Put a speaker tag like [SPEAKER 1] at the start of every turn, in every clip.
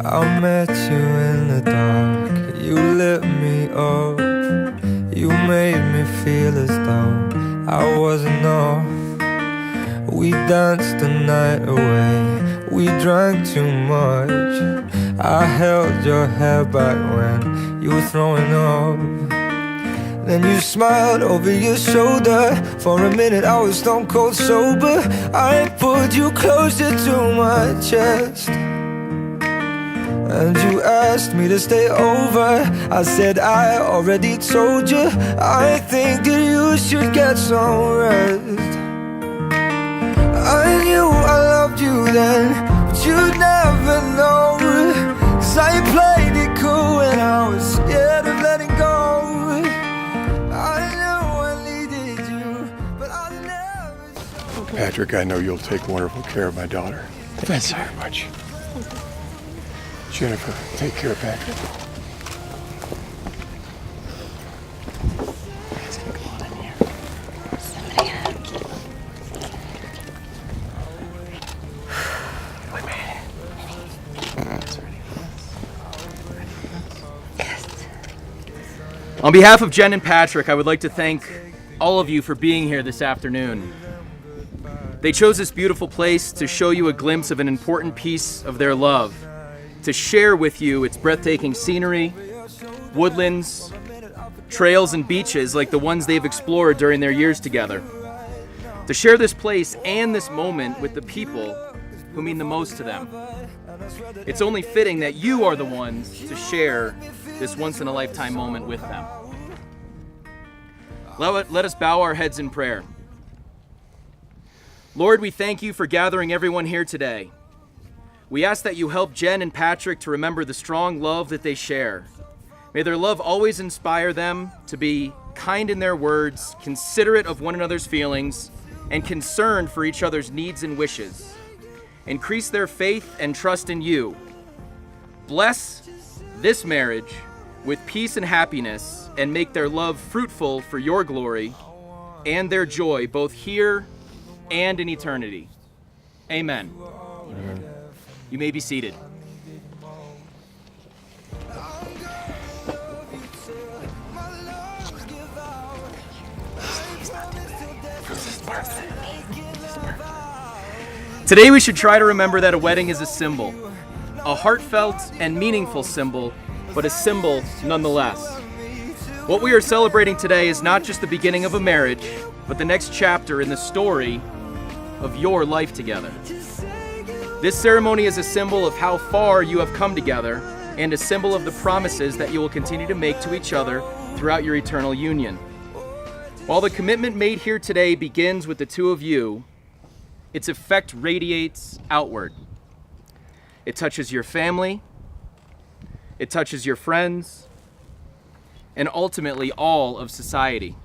[SPEAKER 1] I met you in the dark, you lit me up. You made me feel as though I wasn't off. We danced the night away, we drank too much. I held your hair back when you were throwing up. Then you smiled over your shoulder. For a minute I was stone cold sober. I pulled you closer to my chest, and you asked me to stay over. I said I already told you, I think that you should get some rest. I knew I loved you then, but you'd never know. 'Cause I played it cool and I was scared of letting go. I knew I needed you, but I never showed.
[SPEAKER 2] Patrick, I know you'll take wonderful care of my daughter. Thanks very much. Jennifer, take care of Patrick.
[SPEAKER 3] On behalf of Jen and Patrick, I would like to thank all of you for being here this afternoon. They chose this beautiful place to show you a glimpse of an important piece of their love, to share with you its breathtaking scenery, woodlands, trails, and beaches like the ones they've explored during their years together. To share this place and this moment with the people who mean the most to them. It's only fitting that you are the ones to share this once-in-a-lifetime moment with them. Let us bow our heads in prayer. Lord, we thank you for gathering everyone here today. We ask that you help Jen and Patrick to remember the strong love that they share. May their love always inspire them to be kind in their words, considerate of one another's feelings, and concerned for each other's needs and wishes. Increase their faith and trust in you. Bless this marriage with peace and happiness, and make their love fruitful for your glory and their joy, both here and in eternity. Amen. Amen. You may be seated. Today we should try to remember that a wedding is a symbol, a heartfelt and meaningful symbol, but a symbol nonetheless. What we are celebrating today is not just the beginning of a marriage, but the next chapter in the story of your life together. This ceremony is a symbol of how far you have come together and a symbol of the promises that you will continue to make to each other throughout your eternal union. While the commitment made here today begins with the two of you, its effect radiates outward. It touches your family, it touches your friends, and ultimately all of society.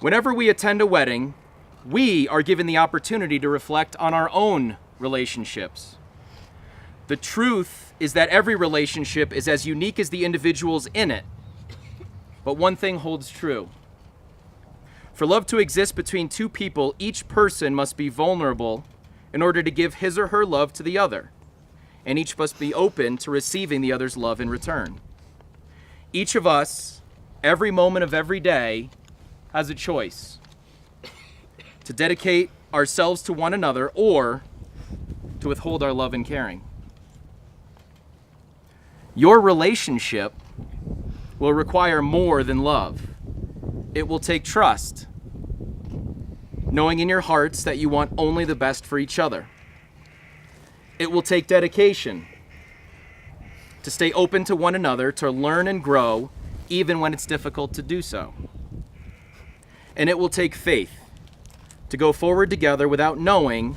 [SPEAKER 3] Whenever we attend a wedding, we are given the opportunity to reflect on our own relationships. The truth is that every relationship is as unique as the individuals in it. But one thing holds true. For love to exist between two people, each person must be vulnerable in order to give his or her love to the other, and each must be open to receiving the other's love in return. Each of us, every moment of every day, has a choice to dedicate ourselves to one another or to withhold our love and caring. Your relationship will require more than love. It will take trust, knowing in your hearts that you want only the best for each other. It will take dedication to stay open to one another, to learn and grow, even when it's difficult to do so. And it will take faith to go forward together without knowing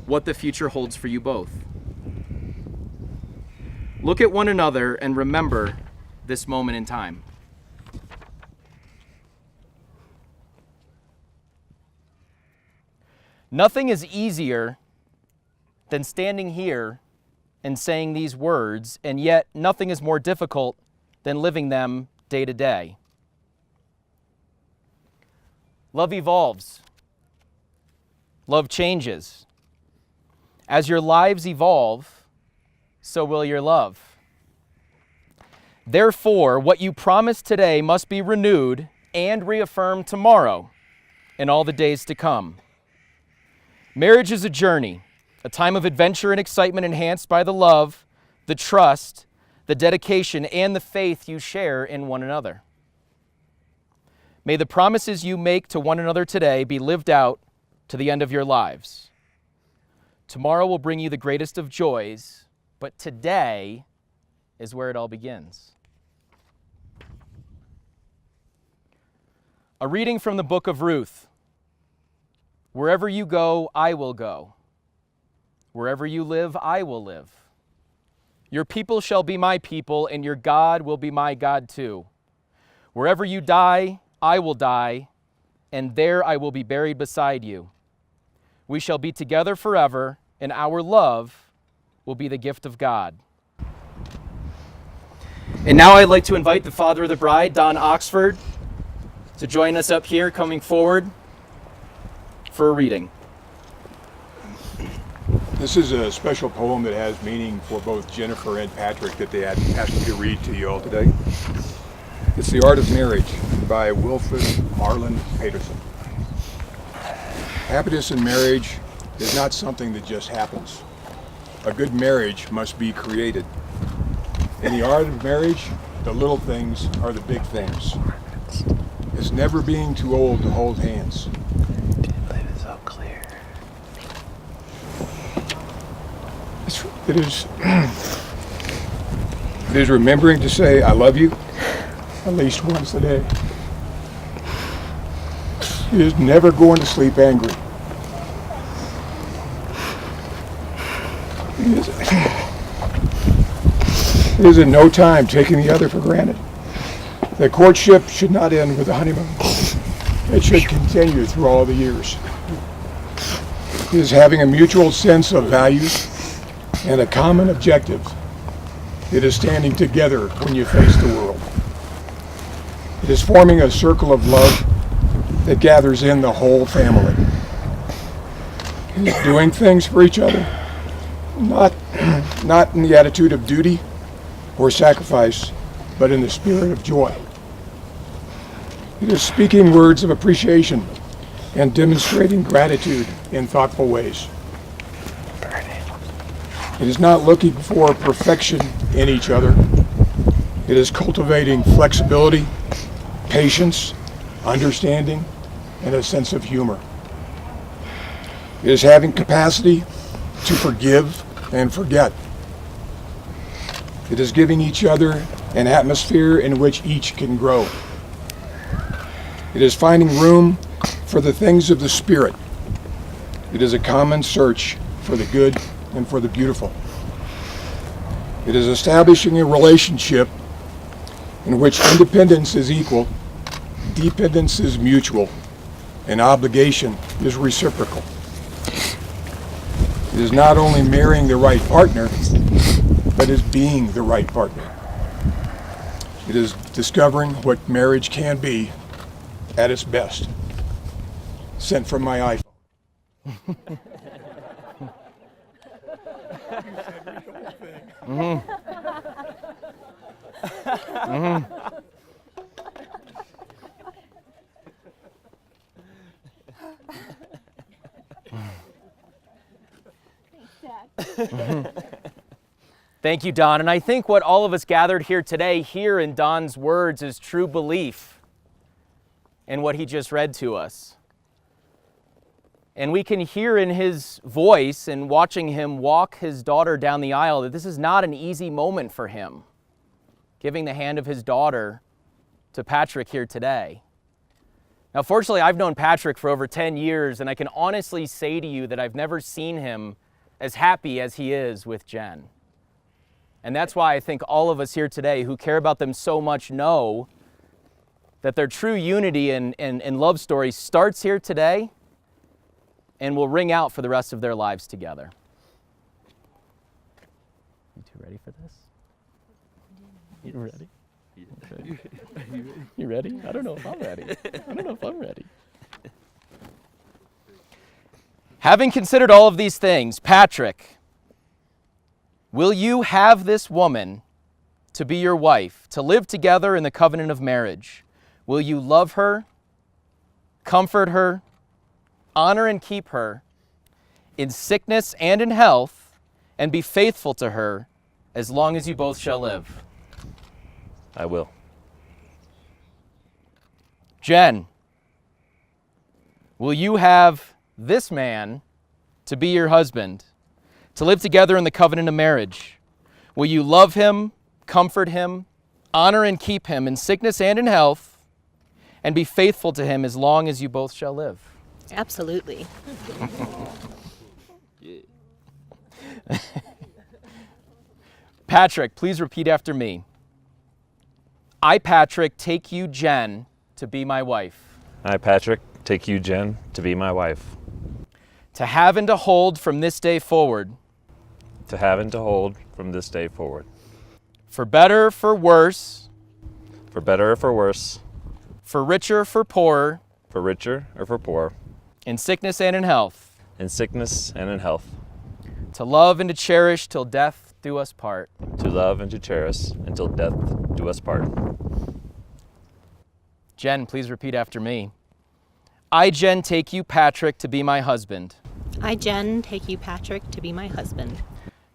[SPEAKER 3] what the future holds for you both. Look at one another and remember this moment in time. Nothing is easier than standing here and saying these words, and yet nothing is more difficult than living them day to day. Love evolves. Love changes. As your lives evolve, so will your love. Therefore, what you promise today must be renewed and reaffirmed tomorrow and all the days to come. Marriage is a journey, a time of adventure and excitement enhanced by the love, the trust, the dedication, and the faith you share in one another. May the promises you make to one another today be lived out to the end of your lives. Tomorrow will bring you the greatest of joys, but today is where it all begins. A reading from the book of Ruth. Wherever you go, I will go. Wherever you live, I will live. Your people shall be my people, and your God will be my God too. Wherever you die, I will die, and there I will be buried beside you. We shall be together forever, and our love will be the gift of God. And now I'd like to invite the father of the bride, Don Oxford, to join us up here, coming forward for a reading.
[SPEAKER 2] This is a special poem that has meaning for both Jennifer and Patrick that they asked me to read to you all today. It's The Art of Marriage by Wilfred Marlin Peterson. Happiness in marriage is not something that just happens. A good marriage must be created. In the art of marriage, the little things are the big things. It's never being too old to hold hands. It is remembering to say, I love you, at least once a day. It is never going to sleep angry. It is in no time taking the other for granted. The courtship should not end with the honeymoon. It should continue through all the years. It is having a mutual sense of values and a common objective. It is standing together when you face the world. It is forming a circle of love that gathers in the whole family. It is doing things for each other, not in the attitude of duty or sacrifice, but in the spirit of joy. It is speaking words of appreciation and demonstrating gratitude in thoughtful ways. It is not looking for perfection in each other. It is cultivating flexibility, patience, understanding, and a sense of humor. It is having capacity to forgive and forget. It is giving each other an atmosphere in which each can grow. It is finding room for the things of the Spirit. It is a common search for the good and for the beautiful. It is establishing a relationship in which independence is equal, dependence is mutual, and obligation is reciprocal. It is not only marrying the right partner, but is being the right partner. It is discovering what marriage can be at its best. Sent from my iPhone.
[SPEAKER 3] Thank you, Don. And I think what all of us gathered here today hear in Don's words is true belief in what he just read to us. And we can hear in his voice and watching him walk his daughter down the aisle that this is not an easy moment for him, giving the hand of his daughter to Patrick here today. Now, fortunately, I've known Patrick for over 10 years, and I can honestly say to you that I've never seen him as happy as he is with Jen. And that's why I think all of us here today who care about them so much know that their true unity and love story starts here today and will ring out for the rest of their lives together. You two ready for this? You ready? Okay. You ready? I don't know if I'm ready. Having considered all of these things, Patrick, will you have this woman to be your wife, to live together in the covenant of marriage? Will you love her, comfort her, honor and keep her in sickness and in health, and be faithful to her as long as you both shall live?
[SPEAKER 4] I will.
[SPEAKER 3] Jen, will you have this man to be your husband, to live together in the covenant of marriage? Will you love him, comfort him, honor and keep him in sickness and in health, and be faithful to him as long as you both shall live?
[SPEAKER 5] Absolutely.
[SPEAKER 3] Patrick, please repeat after me. I, Patrick, take you, Jen, to be my wife.
[SPEAKER 4] I, Patrick, take you, Jen, to be my wife.
[SPEAKER 3] To have and to hold from this day forward.
[SPEAKER 4] To have and to hold from this day forward.
[SPEAKER 3] For better, for worse.
[SPEAKER 4] For better or for worse.
[SPEAKER 3] For richer, for poorer.
[SPEAKER 4] For richer or for poor.
[SPEAKER 3] In sickness and in health.
[SPEAKER 4] In sickness and in health.
[SPEAKER 3] To love and to cherish till death do us part.
[SPEAKER 4] To love and to cherish until death do us part.
[SPEAKER 3] Jen, please repeat after me. I, Jen, take you, Patrick, to be my husband.
[SPEAKER 5] I, Jen, take you, Patrick, to be my husband.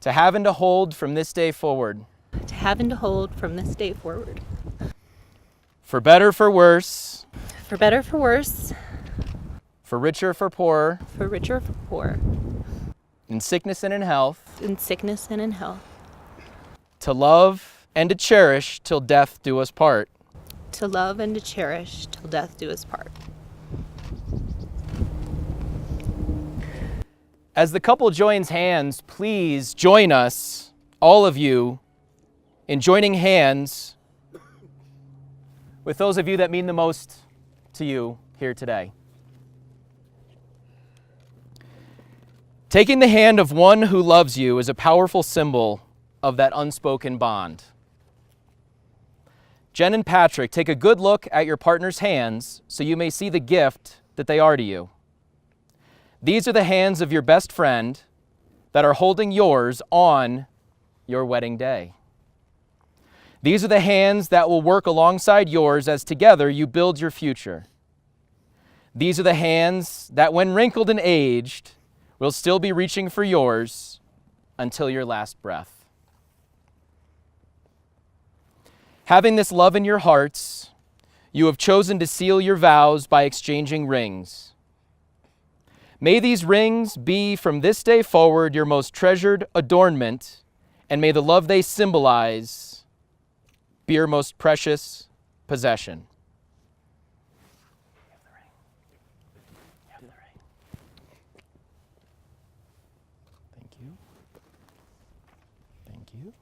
[SPEAKER 3] To have and to hold from this day forward.
[SPEAKER 5] To have and to hold from this day forward.
[SPEAKER 3] For better, for worse.
[SPEAKER 5] For better, for worse.
[SPEAKER 3] For richer, for poorer.
[SPEAKER 5] For richer, for poor.
[SPEAKER 3] In sickness and in health.
[SPEAKER 5] In sickness and in health.
[SPEAKER 3] To love and to cherish till death do us part.
[SPEAKER 5] To love and to cherish till death do us part.
[SPEAKER 3] As the couple joins hands, please join us, all of you, in joining hands with those of you that mean the most to you here today. Taking the hand of one who loves you is a powerful symbol of that unspoken bond. Jen and Patrick, take a good look at your partner's hands so you may see the gift that they are to you. These are the hands of your best friend that are holding yours on your wedding day. These are the hands that will work alongside yours as together you build your future. These are the hands that, when wrinkled and aged, will still be reaching for yours until your last breath. Having this love in your hearts, you have chosen to seal your vows by exchanging rings. May these rings be from this day forward your most treasured adornment, and may the love they symbolize be your most precious possession. Thank you. Thank you.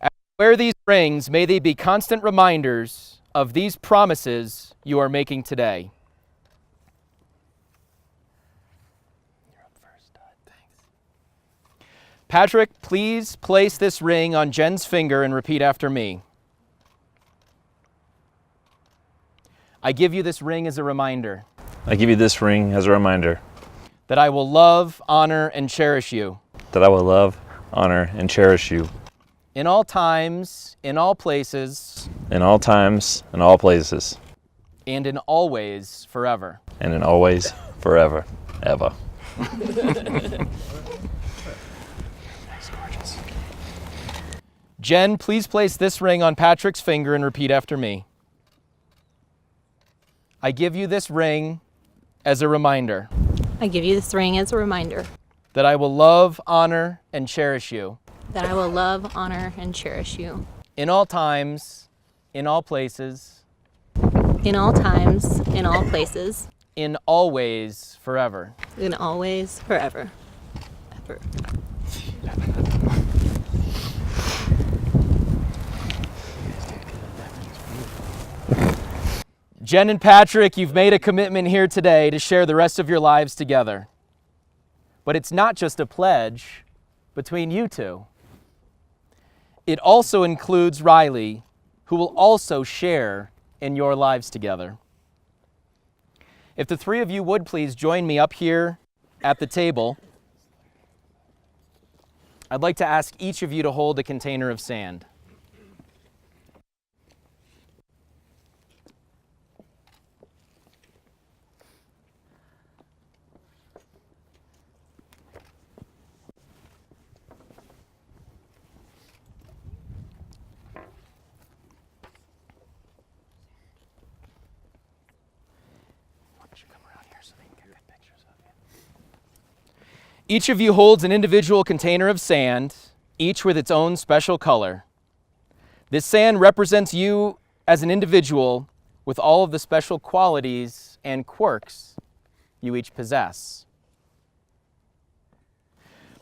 [SPEAKER 3] As you wear these rings, may they be constant reminders of these promises you are making today. Patrick, please place this ring on Jen's finger and repeat after me. I give you this ring as a reminder.
[SPEAKER 4] I give you this ring as a reminder.
[SPEAKER 3] That I will love, honor, and cherish you.
[SPEAKER 4] That I will love, honor, and cherish you.
[SPEAKER 3] In all times, in all places.
[SPEAKER 4] In all times, in all places.
[SPEAKER 3] And in all ways, forever.
[SPEAKER 4] And in always, forever, ever.
[SPEAKER 3] Jen, please place this ring on Patrick's finger and repeat after me. I give you this ring as a reminder.
[SPEAKER 5] I give you this ring as a reminder.
[SPEAKER 3] That I will love, honor, and cherish you.
[SPEAKER 5] That I will love, honor, and cherish you.
[SPEAKER 3] In all times, in all places.
[SPEAKER 5] In all times, in all places.
[SPEAKER 3] In all ways, forever.
[SPEAKER 5] In always, forever. Ever.
[SPEAKER 3] Jen and Patrick, you've made a commitment here today to share the rest of your lives together. But it's not just a pledge between you two. It also includes Riley, who will also share in your lives together. If the three of you would please join me up here at the table, I'd like to ask each of you to hold a container of sand. Each of you holds an individual container of sand, each with its own special color. This sand represents you as an individual with all of the special qualities and quirks you each possess.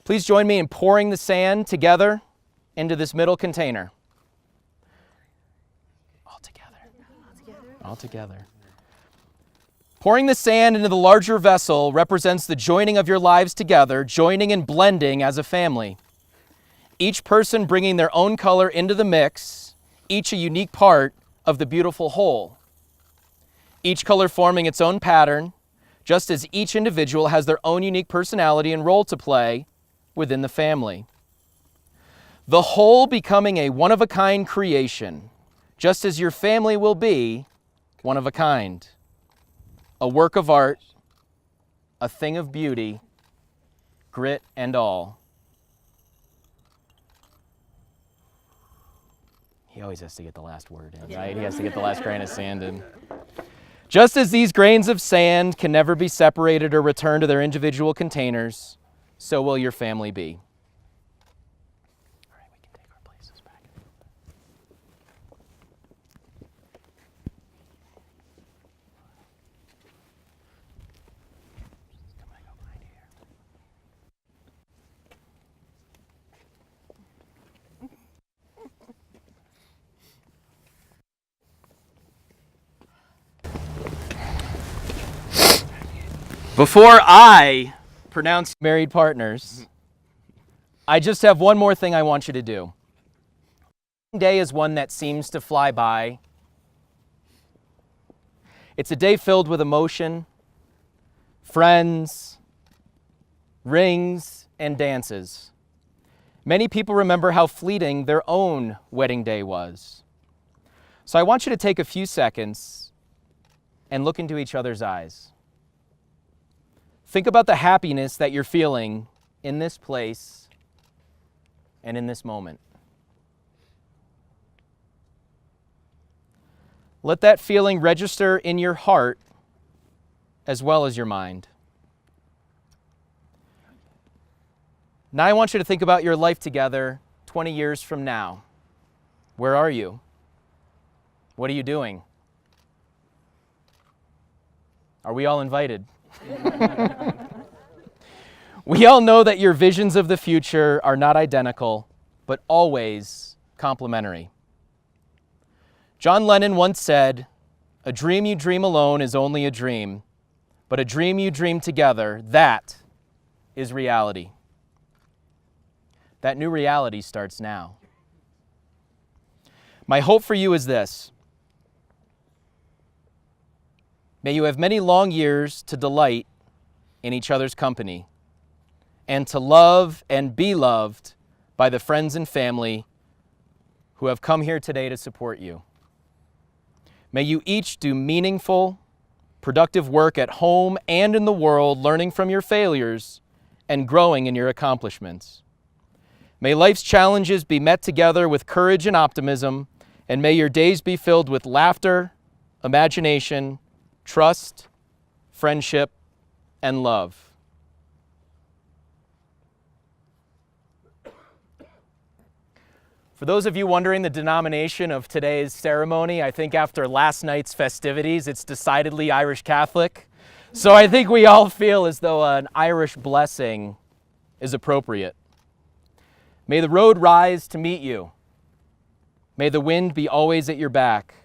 [SPEAKER 3] Please join me in pouring the sand together into this middle container. All together. All together. Pouring the sand into the larger vessel represents the joining of your lives together, joining and blending as a family. Each person bringing their own color into the mix, each a unique part of the beautiful whole. Each color forming its own pattern, just as each individual has their own unique personality and role to play within the family. The whole becoming a one-of-a-kind creation, just as your family will be one of a kind. A work of art, a thing of beauty, grit and all. He always has to get the last word in, right? He has to get the last grain of sand in. Just as these grains of sand can never be separated or returned to their individual containers, so will your family be. All right, we can take our places back. Come on, go behind you here. Before I pronounce married partners, I just have one more thing I want you to do. Day is one that seems to fly by. It's a day filled with emotion, friends, rings, and dances. Many people remember how fleeting their own wedding day was. So I want you to take a few seconds and look into each other's eyes. Think about the happiness that you're feeling in this place and in this moment. Let that feeling register in your heart as well as your mind. Now I want you to think about your life together 20 years from now. Where are you? What are you doing? Are we all invited? We all know that your visions of the future are not identical, but always complementary. John Lennon once said, "A dream you dream alone is only a dream, but a dream you dream together, that is reality." That new reality starts now. My hope for you is this. May you have many long years to delight in each other's company and to love and be loved by the friends and family who have come here today to support you. May you each do meaningful, productive work at home and in the world, learning from your failures and growing in your accomplishments. May life's challenges be met together with courage and optimism, and may your days be filled with laughter, imagination, trust, friendship, and love. For those of you wondering the denomination of today's ceremony, I think after last night's festivities, it's decidedly Irish Catholic. So I think we all feel as though an Irish blessing is appropriate. May the road rise to meet you. May the wind be always at your back.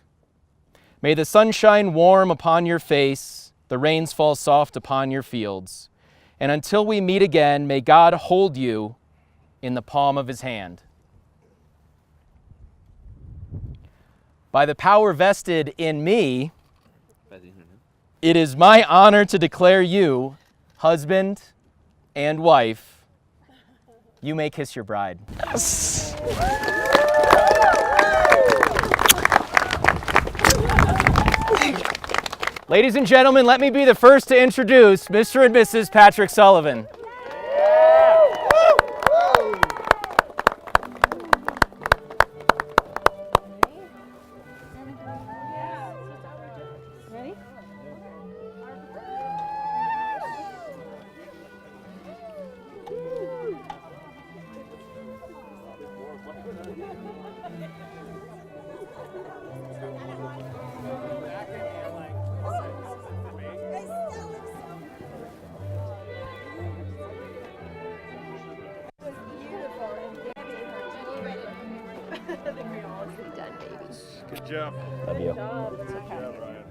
[SPEAKER 3] May the sun shine warm upon your face, the rains fall soft upon your fields. And until we meet again, may God hold you in the palm of his hand. By the power vested in me It is my honor to declare you husband and wife. You may kiss your bride.
[SPEAKER 6] Yes.
[SPEAKER 3] Ladies and gentlemen, let me be the first to introduce Mr. and Mrs. Patrick Sullivan.
[SPEAKER 4] Good job.
[SPEAKER 6] Love you.
[SPEAKER 4] Good job, Ryan.